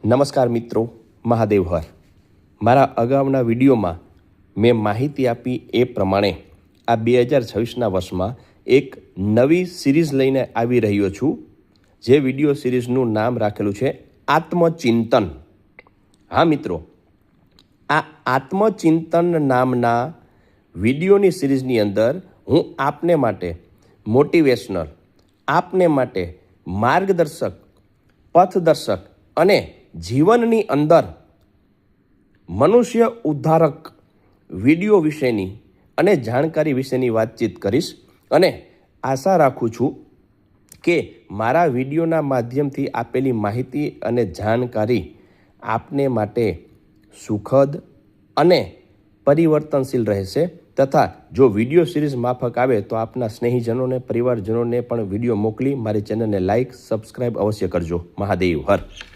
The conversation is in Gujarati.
નમસ્કાર મિત્રો, મહાદેવ હર. મારા અગાઉના વિડીયોમાં મેં માહિતી આપી એ પ્રમાણે આ 2026ના વર્ષમાં એક નવી સિરીઝ લઈને આવી રહ્યો છું. જે વિડીયો સિરીઝનું નામ રાખેલું છે આત્મચિંતન. હા મિત્રો, આ આત્મચિંતન નામના વિડીયોની સિરીઝની અંદર હું આપને માટે મોટિવેશનલ, આપને માટે માર્ગદર્શક, પથદર્શક અને જીવનની અંદર મનુષ્ય ઉદ્ધારક વિડીયો વિશેની અને જાણકારી વિશેની વાતચીત કરીશ. અને આશા રાખું છું કે મારા વિડીયોના માધ્યમથી આપેલી માહિતી અને જાણકારી આપને માટે સુખદ અને પરિવર્તનશીલ રહેશે. તથા જો વિડીયો સિરીઝ માફક આવે તો આપના સ્નેહીજનોને, પરિવારજનોને પણ વિડીયો મોકલી મારી ચેનલને લાઇક, સબસ્ક્રાઈબ અવશ્ય કરજો. મહાદેવ હર.